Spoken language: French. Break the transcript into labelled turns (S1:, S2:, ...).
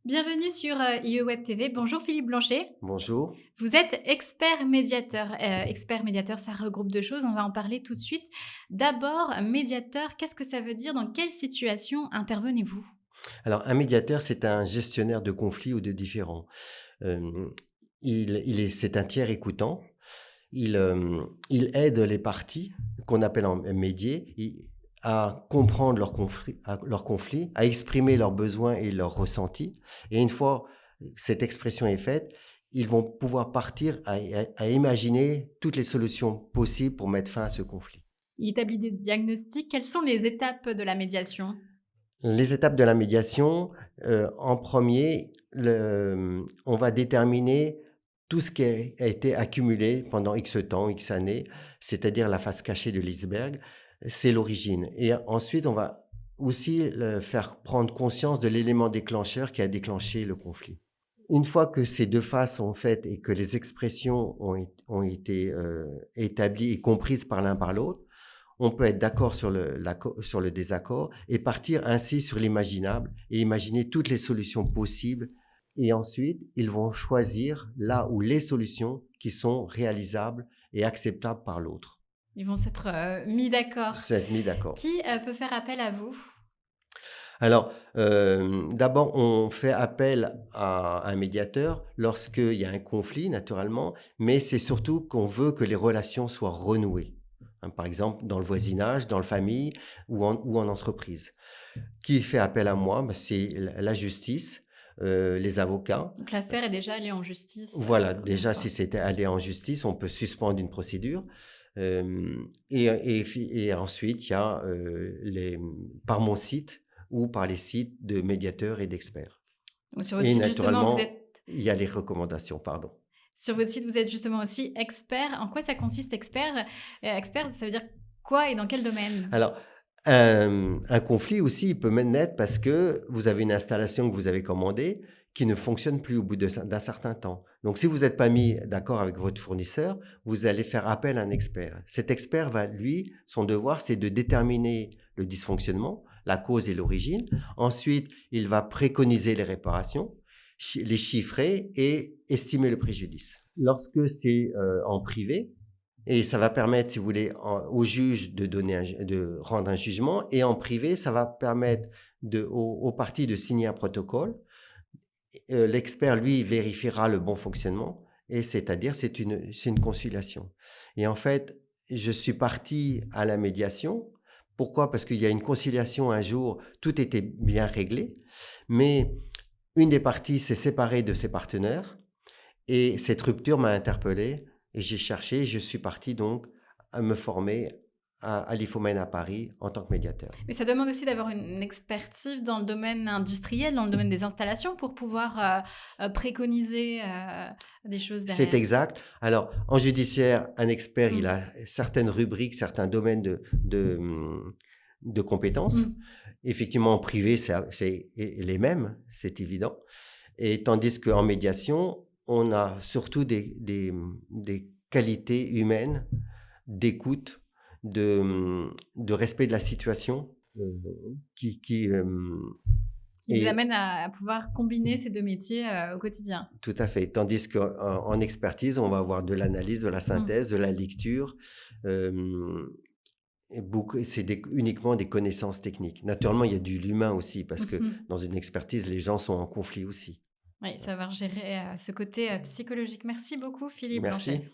S1: Bienvenue sur IE Web TV. Bonjour Philippe Blanchet.
S2: Bonjour.
S1: Vous êtes expert médiateur. Expert médiateur, ça regroupe 2 choses, on va en parler tout de suite. D'abord, médiateur, qu'est-ce que ça veut dire? Dans quelle situation intervenez-vous?
S2: Alors, un médiateur, c'est un gestionnaire de conflits ou de différends. Hem, c'est un tiers écoutant. Il aide les parties, qu'on appelle en médier, à comprendre leurs conflits, à exprimer leurs besoins et leurs ressentis. Et une fois cette expression est faite, ils vont pouvoir partir à imaginer toutes les solutions possibles pour mettre fin à ce conflit.
S1: Il établit des diagnostics. Quelles sont les étapes de la médiation?
S2: Les étapes de la médiation, en premier, on va déterminer tout ce qui a été accumulé pendant X temps, X années, c'est-à-dire la face cachée de l'iceberg, c'est l'origine et ensuite on va aussi le faire prendre conscience de l'élément déclencheur qui a déclenché le conflit. Une fois que ces 2 faces sont faites et que les expressions ont été, établies et comprises par l'un par l'autre, on peut être d'accord sur le désaccord et partir ainsi sur l'imaginable et imaginer toutes les solutions possibles et ensuite, ils vont choisir là où les solutions qui sont réalisables et acceptables par l'autre.
S1: Ils vont s'être, mis d'accord.
S2: S'être mis d'accord.
S1: Qui, peut faire appel à vous?
S2: Alors, d'abord, on fait appel à un médiateur lorsqu'il y a un conflit, naturellement, mais c'est surtout qu'on veut que les relations soient renouées. Hein, par exemple, dans le voisinage, dans la famille ou en entreprise. Qui fait appel à moi? Bah, c'est la justice, les avocats.
S1: Donc l'affaire est déjà allée en justice,
S2: Voilà,
S1: première
S2: déjà, si
S1: fois.
S2: c'était aller en justice, on peut suspendre une procédure. Et ensuite, il y a, par mon site ou par les sites de médiateurs et d'experts.
S1: Donc sur votre
S2: Et
S1: site justement, vous
S2: naturellement,
S1: êtes
S2: il y a les recommandations, pardon.
S1: Sur votre site, vous êtes justement aussi expert. En quoi ça consiste expert? Expert, ça veut dire quoi et dans quel domaine?
S2: Alors, un conflit aussi, il peut même naître parce que vous avez une installation que vous avez commandée qui ne fonctionne plus au bout d'un certain temps. Donc si vous n'êtes pas mis d'accord avec votre fournisseur, vous allez faire appel à un expert. Cet expert va, lui, son devoir, c'est de déterminer le dysfonctionnement, la cause et l'origine. Ensuite, il va préconiser les réparations, les chiffrer et estimer le préjudice. Lorsque c'est, en privé, et ça va permettre, si vous voulez, au juge de rendre un jugement et en privé, ça va permettre aux parties de signer un protocole. L'expert, lui, vérifiera le bon fonctionnement et c'est-à-dire c'est une conciliation. Et en fait, je suis parti à la médiation. Pourquoi? Parce qu'il y a une conciliation un jour, tout était bien réglé, mais une des parties s'est séparée de ses partenaires et cette rupture m'a interpellé et j'ai cherché, je suis parti donc à me former à l'IFOMEN à Paris en tant que médiateur.
S1: Mais ça demande aussi d'avoir une expertise dans le domaine industriel, dans le domaine des installations pour pouvoir, préconiser, des choses
S2: C'est
S1: derrière.
S2: exact. Alors, en judiciaire, un expert, il
S1: Mmh.
S2: a certaines rubriques, certains domaines de compétences.
S1: Mmh.
S2: Effectivement, en privé, c'est les mêmes, c'est évident. Et tandis qu'en médiation, on a surtout des qualités humaines d'écoute, de respect de la situation, qui,
S1: Qui vous
S2: et
S1: amène à pouvoir combiner ces 2 métiers, au quotidien.
S2: tout à fait. Tandis qu'en expertise, on va avoir de l'analyse, de la
S1: Mmh.
S2: synthèse, de la lecture, hem et beaucoup c'est uniquement des connaissances techniques. Naturellement, il y a de l'humain aussi parce que
S1: Mmh.
S2: dans une expertise, les gens sont en conflit aussi.
S1: Oui, savoir gérer, ce côté, psychologique. Merci beaucoup Philippe
S2: Merci.
S1: Blanchet.